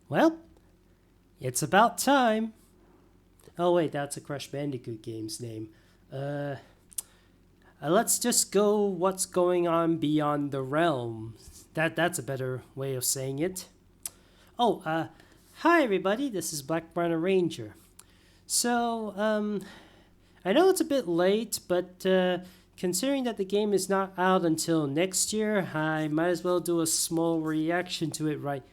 Well, it's about time. Oh wait, that's a Crash Bandicoot game's name. Uh, let's just go what's going on beyond the realm. That's a better way of saying it. Oh, hi everybody, this is Black Banner Ranger. So, I know it's a bit late, but considering that the game is not out until next year, I might as well do a small reaction to it right.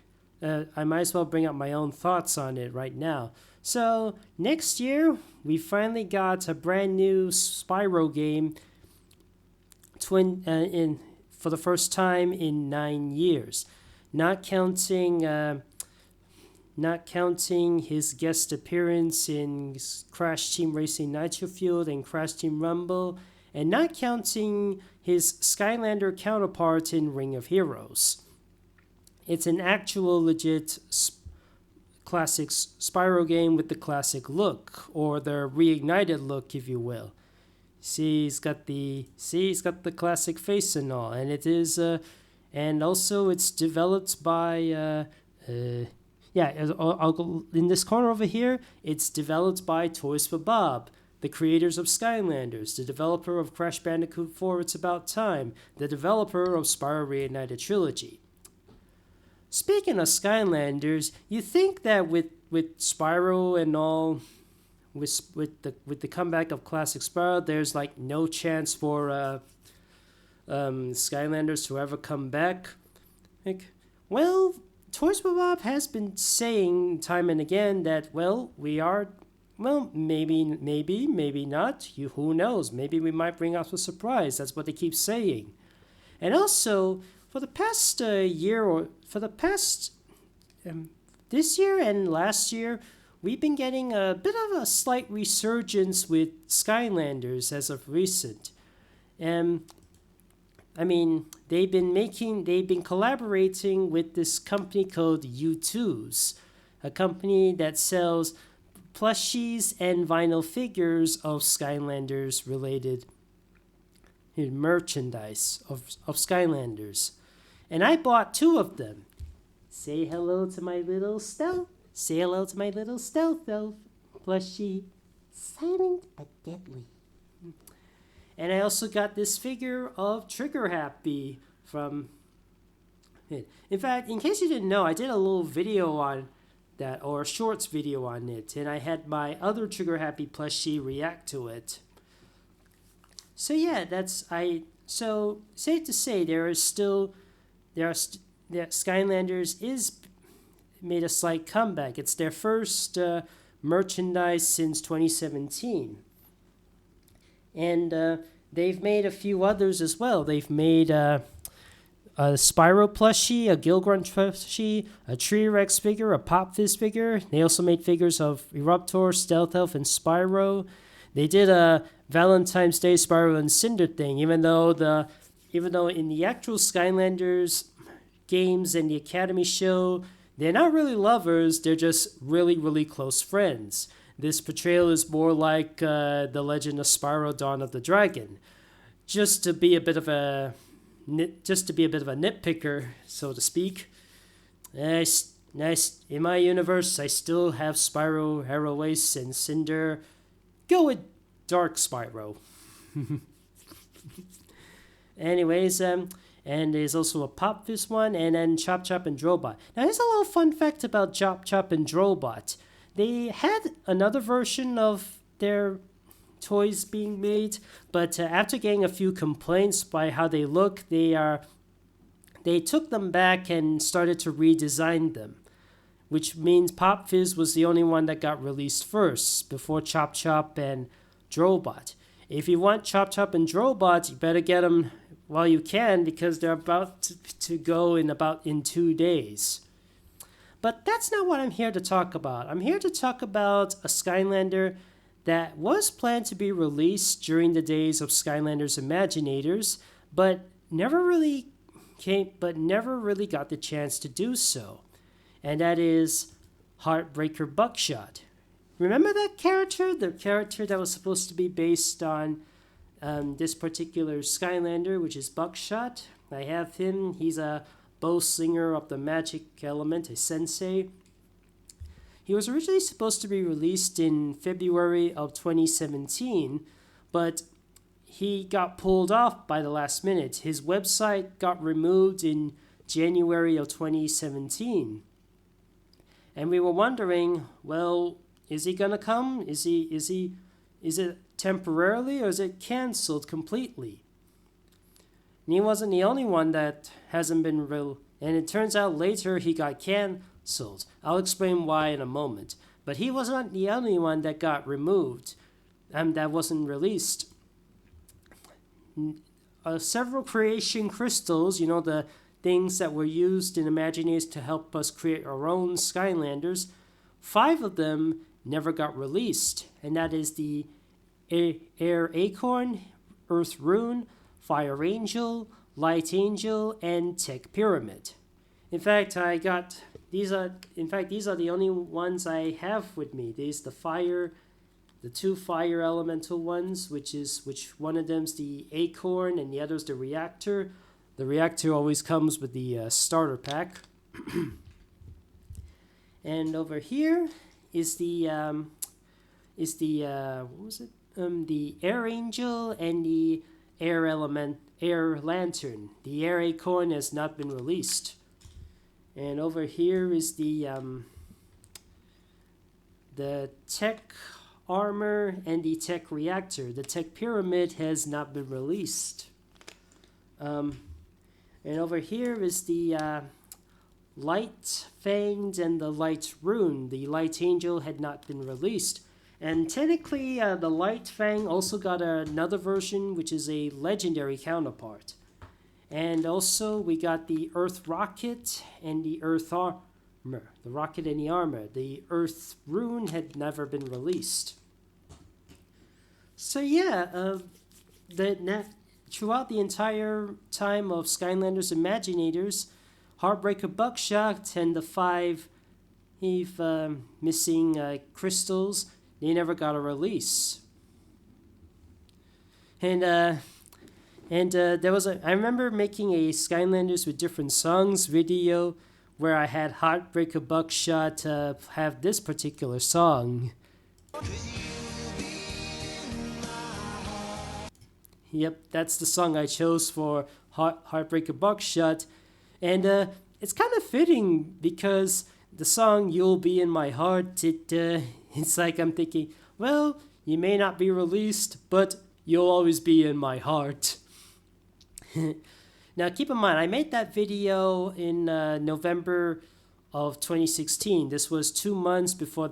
I might as well bring up my own thoughts on it right now. So, next year, we finally got a brand new Spyro game in for the first time in 9 years, not counting not counting his guest appearance in Crash Team Racing Nitro Fueled and Crash Team Rumble, and not counting his Skylander counterpart in Ring of Heroes. It's an actual legit classic Spyro game with the classic look, or the Reignited look, if you will. He's got the classic face and all, and it is and also it's developed by I'll go in this corner over here. It's developed by Toys for Bob, the creators of Skylanders, the developer of Crash Bandicoot 4 It's About Time, the developer of Spyro Reignited Trilogy. Speaking of Skylanders, you think that with Spyro and all, with the comeback of classic Spyro, there's like no chance for Skylanders to ever come back? Well, Toys for Bob has been saying time and again that, maybe not. Who knows? Maybe we might bring us a surprise. That's what they keep saying. And also, for the past this year and last year, we've been getting a bit of a slight resurgence with Skylanders as of recent. They've been collaborating with this company called U2s, a company that sells plushies and vinyl figures of Skylanders related merchandise of Skylanders. And I bought two of them. Say hello to my little stealth. Say hello to my little stealth elf plushie. Silent but deadly. And I also got this figure of Trigger Happy from it. In fact, in case you didn't know, I did a little video on that, or a shorts video on it, and I had my other Trigger Happy plushie react to it. So yeah, so safe to say Skylanders is made a slight comeback. It's their first merchandise since 2017. And they've made a few others as well. They've made a Spyro plushie, a Gilgrunt plushie, a T-Rex figure, a Pop Fizz figure. They also made figures of Eruptor, Stealth Elf, and Spyro. They did a Valentine's Day Spyro and Cinder thing, even though in the actual Skylanders games and the Academy show, they're not really lovers. They're just really, really close friends. This portrayal is more like the Legend of Spyro: Dawn of the Dragon, just to be a bit of a nitpicker, so to speak. Nice. In my universe, I still have Spyro, Heroace, and Cinder. Go with Dark Spyro. Anyways, and there's also a Pop Fizz one, and then Chop Chop and Drobot. Now, there's a little fun fact about Chop Chop and Drobot. They had another version of their toys being made, but after getting a few complaints by how they look, they took them back and started to redesign them, which means Pop Fizz was the only one that got released first, before Chop Chop and Drobot. If you want Chop Chop and Drobot, you better get them while you can, because they're about to go in 2 days. But that's not what I'm here to talk about. I'm here to talk about a Skylander that was planned to be released during the days of Skylanders Imaginators, but never really got the chance to do so. And that is Heartbreaker Buckshot. Remember that character? The character that was supposed to be based on this particular Skylander, which is Buckshot. I have him. He's a bow slinger of the magic element, a Sensei. He was originally supposed to be released in February of 2017, but he got pulled off by the last minute. His website got removed in January of 2017. And we were wondering, well, is he gonna come? Is it temporarily or is it cancelled completely? And he wasn't the only one that hasn't been and it turns out later he got cancelled. I'll explain why in a moment. But he wasn't the only one that got removed and that wasn't released. Several creation crystals, the things that were used in Imaginators to help us create our own Skylanders, 5 of them never got released, and that is the Air Acorn, Earth Rune, Fire Angel, Light Angel, and Tech Pyramid. In fact, these are the only ones I have with me. These the 2 fire elemental ones, which one of them's the Acorn and the other's the Reactor. The Reactor always comes with the starter pack. And over here is the the Air Angel and the Air Lantern. The Air Acorn has not been released. And over here is the Tech Armor and the Tech Reactor. The Tech Pyramid has not been released. And over here is the Light Fanged and the Light Rune. The Light Angel had not been released. And technically, the Light Fang also got another version, which is a legendary counterpart. And also, we got the Earth Rocket and the Earth Armor. The Rocket and the Armor. The Earth Rune had never been released. So yeah, throughout the entire time of Skylanders Imaginators, Heartbreaker Buckshot and the 5 missing crystals, they never got a release. And there was I remember making a Skylanders with different songs video where I had Heartbreaker Buckshot have this particular song. Yep, that's the song I chose for Heartbreaker Buckshot. And it's kind of fitting because the song You'll Be in My Heart, it's like I'm thinking, well, you may not be released, but you'll always be in my heart. Now, keep in mind, I made that video in November of 2016. This was 2 months before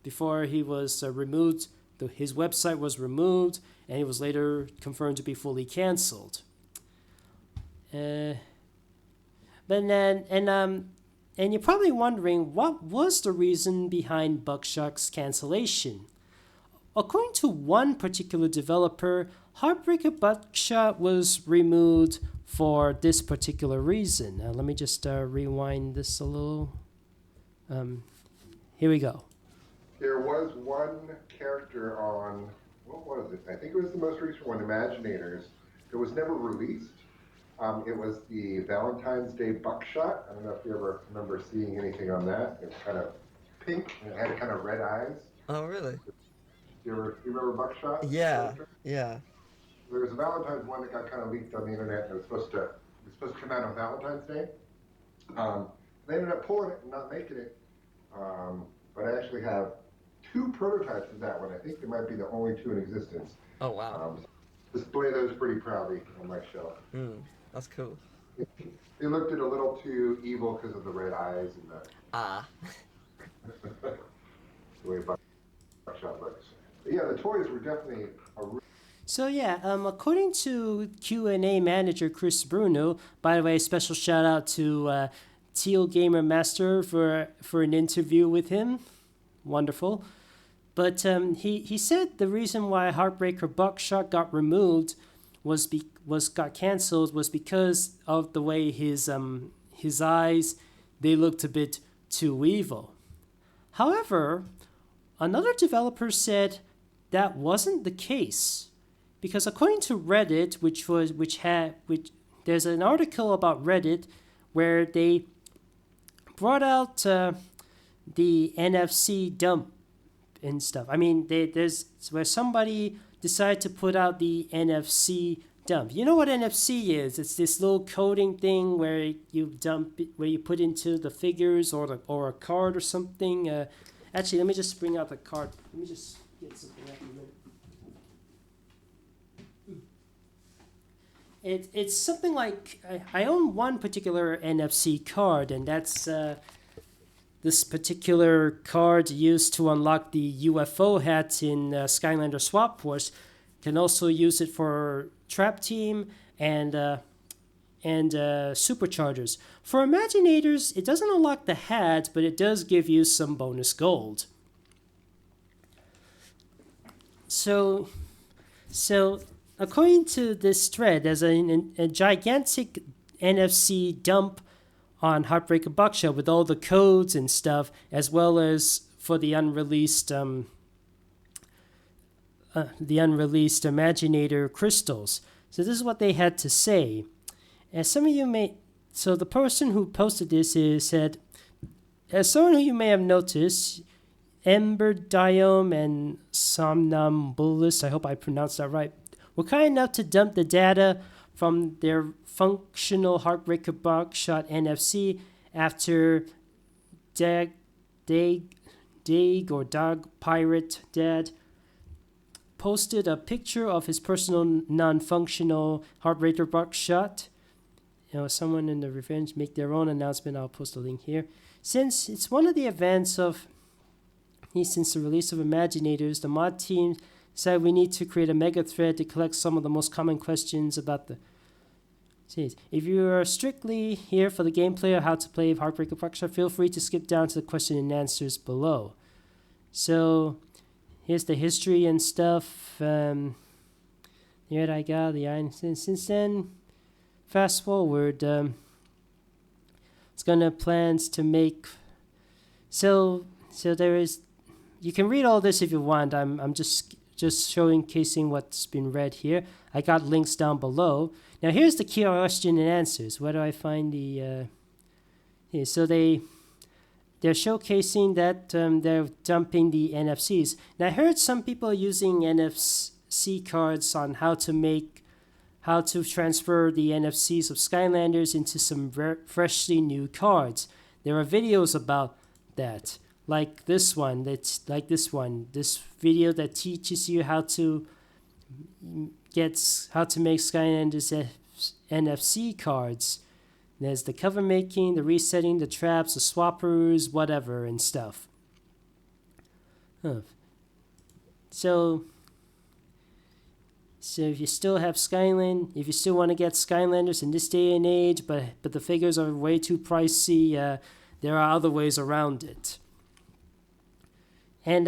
before he was removed. His website was removed, and he was later confirmed to be fully canceled. And you're probably wondering, what was the reason behind Buckshot's cancellation? According to one particular developer, Heartbreaker Buckshot was removed for this particular reason. Let me just rewind this a little. Here we go. There was one character on, what was it? I think it was the most recent one, Imaginators. It was never released. It was the Valentine's Day Buckshot. I don't know if you ever remember seeing anything on that. It was kind of pink and it had kind of red eyes. Oh, really? You remember Buckshot? Yeah, yeah. There was a Valentine's one that got kind of leaked on the internet, and it was supposed to come out on Valentine's Day. They ended up pulling it and not making it. But I actually have 2 prototypes of that one. I think there might be the only 2 in existence. Oh, wow. Display those pretty proudly on my shelf. That's cool. They looked a little too evil because of the red eyes and the way Buckshot looks. But yeah, the toys were definitely So yeah, according to Q&A manager Chris Bruno, by the way, special shout out to Teal Gamer Master for an interview with him. Wonderful. But he said the reason why Heartbreaker Buckshot got removed got canceled was because of the way his eyes, they looked a bit too evil. However, another developer said that wasn't the case, because according to Reddit, there's an article about Reddit where they brought out the NFC dump and stuff. I mean, there's where somebody decided to put out the NFC dump. You know what NFC is? It's this little coding thing where you dump it, where you put into the figures or a card or something. Actually, let me just bring out the card. Let me just get something out in a minute. It's something like I own one particular NFC card, and that's this particular card used to unlock the UFO hat in Skylander Swap Force. Can also use it for Trap Team and Superchargers. For Imaginators, it doesn't unlock the hat, but it does give you some bonus gold. So according to this thread, there's a gigantic NFC dump on Heartbreaker Buckshot with all the codes and stuff, as well as for the unreleased Imaginator crystals. So this is what they had to say. As some of you may, so the person who posted this said, as someone who you may have noticed, Ember Diome and Somnambulus, I hope I pronounced that right, were kind enough to dump the data from their functional Heartbreaker Buckshot NFC after Dag or Dog Pirate Dad posted a picture of his personal non-functional Heartbreaker Buckshot. Someone in the revenge make their own announcement. I'll post a link here. Since it's one of the events since the release of Imaginators, the mod team said we need to create a mega thread to collect some of the most common questions about the series. If you are strictly here for the gameplay or how to play Heartbreaker Buckshot, feel free to skip down to the question and answers below. So here's the history and stuff. Here I got the iron. Since then, fast forward. It's gonna plans to make. So there is. You can read all this if you want. I'm just showcasing what's been read here. I got links down below. Now here's the key question and answers. Where do I find the? Here. So they're showcasing that they're dumping the NFCs. Now I heard some people using NFC cards on how to transfer the NFCs of Skylanders into some freshly new cards. There are videos about that. Like this one, this video that teaches you how to make Skylanders NFC cards. There's the cover making, the resetting, the traps, the swappers, whatever and stuff. So if you still have if you still want to get Skylanders in this day and age, but the figures are way too pricey, there are other ways around it. And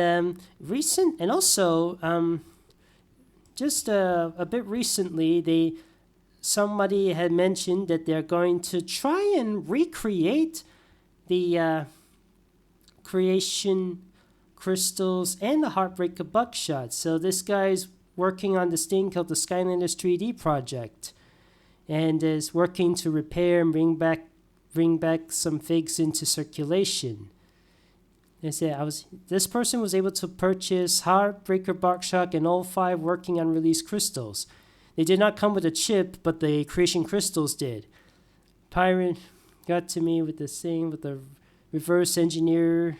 just a bit recently, somebody had mentioned that they're going to try and recreate the creation crystals and the Heartbreaker Buckshot. So this guy's working on this thing called the Skylanders 3D project, and is working to repair and bring back some figs into circulation. They said this person was able to purchase Heartbreaker Buckshot and all 5 working unreleased crystals. They did not come with a chip, but the creation crystals did. Pirate got to me with the reverse engineering,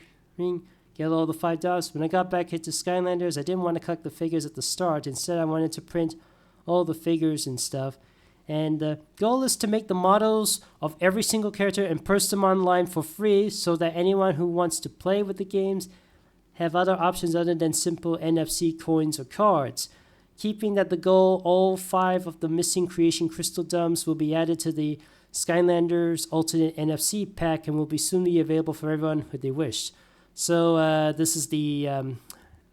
get all the $5. When I got back into Skylanders, I didn't want to collect the figures at the start. Instead, I wanted to print all the figures and stuff. And the goal is to make the models of every single character and post them online for free so that anyone who wants to play with the games have other options other than simple NFC coins or cards. Keeping that the goal, all 5 of the missing creation crystal dumps will be added to the Skylanders Ultimate NFC pack and will be soon be available for everyone who they wish. So this is the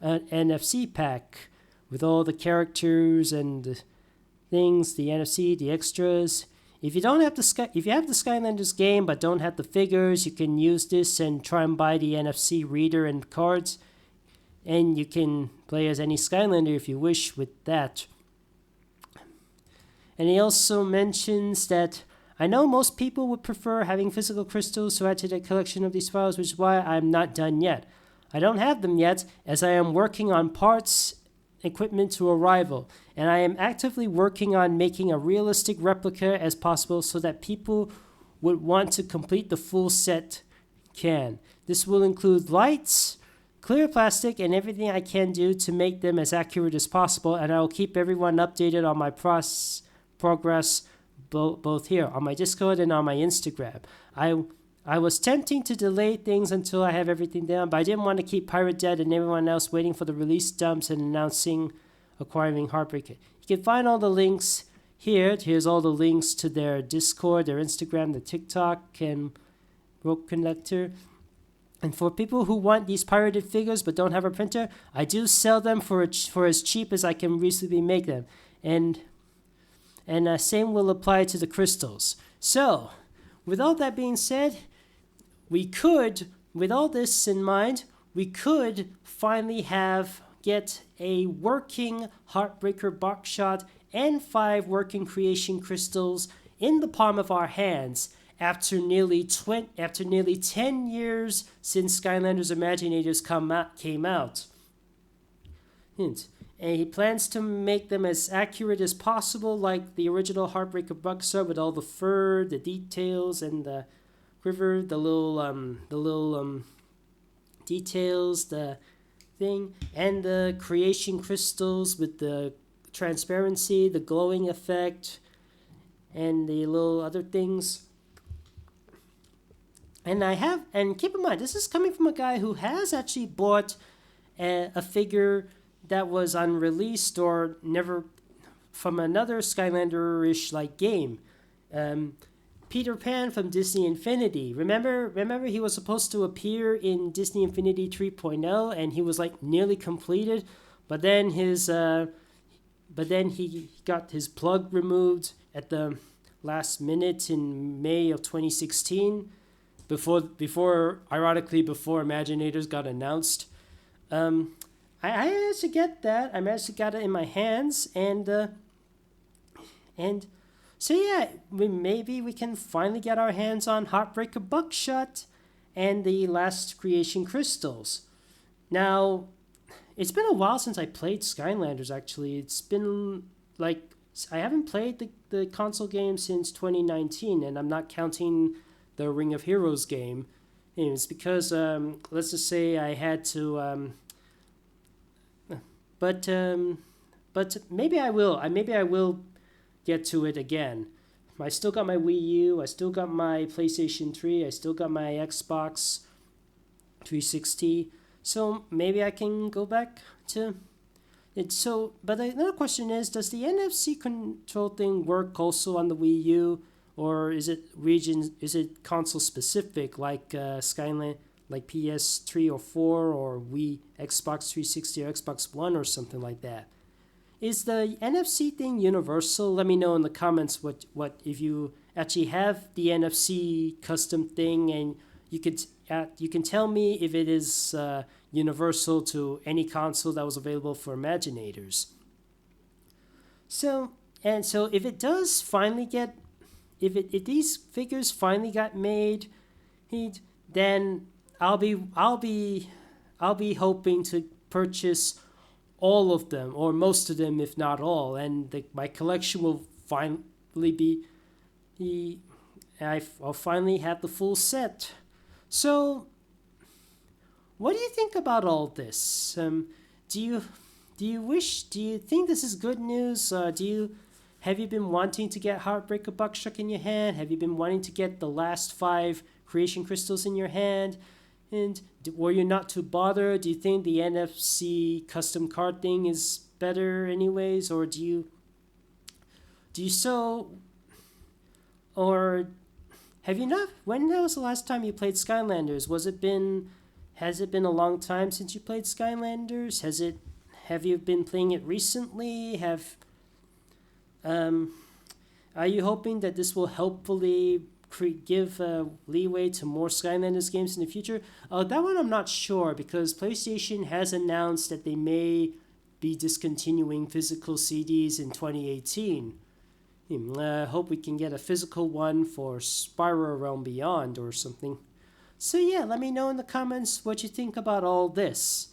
NFC pack with all the characters and things, the NFC, the extras. If you have the Skylanders game but don't have the figures, you can use this and try and buy the NFC reader and cards, and you can play as any Skylander if you wish with that. And he also mentions that I know most people would prefer having physical crystals to add to their collection of these files, which is why I'm not done yet. I don't have them yet, as I am working on parts equipment to arrival, and I am actively working on making a realistic replica as possible so that people would want to complete the full set can. This will include lights, clear plastic, and everything I can do to make them as accurate as possible, and I will keep everyone updated on my progress both here on my Discord and on my Instagram. I was tempting to delay things until I have everything down, but I didn't want to keep Pirate Dead and everyone else waiting for the release dumps and acquiring Heartbreaker. You can find all the links here. Here's all the links to their Discord, their Instagram, their TikTok, and Rope Connector. And for people who want these pirated figures but don't have a printer, I do sell them for as cheap as I can reasonably make them. And same will apply to the crystals. So, with all that being said, we could, with all this in mind, we could finally get a working Heartbreaker Buckshot and 5 working creation crystals in the palm of our hands after nearly 10 years since Skylanders Imaginators came out. Hint. And he plans to make them as accurate as possible, like the original Heartbreaker Buckshot, with all the fur, the details, and the quiver, the little details, the thing, and the creation crystals with the transparency, the glowing effect, and the little other things. And keep in mind, this is coming from a guy who has actually bought a figure that was unreleased or never from another Skylander-ish like game. Peter Pan from Disney Infinity. Remember he was supposed to appear in Disney Infinity 3.0 and he was like nearly completed, but then he got his plug removed at the last minute in May of 2016 before Imaginators got announced. I managed to get that. I managed to get it in my hands, and so yeah, maybe we can finally get our hands on Heartbreaker Buckshot and the last creation crystals. Now, it's been a while since I played Skylanders. Actually, it's been like I haven't played the console game since 2019, and I'm not counting the Ring of Heroes game. And it's because let's just say I had to. But maybe I will. Maybe I will get to it again. I still got my Wii U. I still got my PlayStation 3. I still got my Xbox 360. So maybe I can go back to it. So, but another question is, does the NFC control thing work also on the Wii U, or is it console specific like Skyline? Like PS3 or 4 or Wii, Xbox 360 or Xbox One or something like that. Is the NFC thing universal? Let me know in the comments what if you actually have the NFC custom thing, and you can tell me if it is universal to any console that was available for Imaginators. So if it does finally get, if these figures finally got made, then I'll be hoping to purchase all of them, or most of them, if not all, and my collection will finally I'll finally have the full set. So, what do you think about all this? Do you think this is good news? Have you been wanting to get Heartbreaker Buckshot in your hand? Have you been wanting to get the last 5 creation crystals in your hand? And were you not too bothered? Do you think the NFC custom card thing is better anyways? Or do you or have you not? When was the last time you played Skylanders? Has it been a long time since you played Skylanders? Have you been playing it recently? Are you hoping that this will helpfully give leeway to more Skylanders games in the future? That one I'm not sure, because PlayStation has announced that they may be discontinuing physical CDs in 2018. Hope we can get a physical one for Spyro Realm Beyond or something. So yeah, let me know in the comments what you think about all this.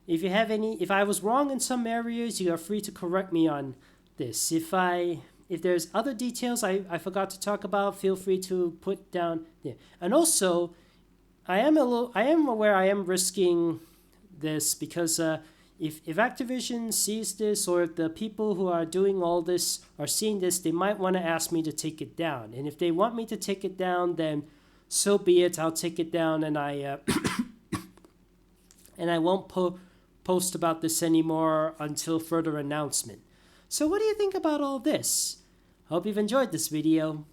If I was wrong in some areas, you are free to correct me on this. If there's other details I forgot to talk about, feel free to put down there. And also, I am aware I am risking this because if Activision sees this, or if the people who are doing all this are seeing this, they might want to ask me to take it down. And if they want me to take it down, then so be it. I'll take it down, and I and I won't post about this anymore until further announcement. So what do you think about all this? Hope you've enjoyed this video.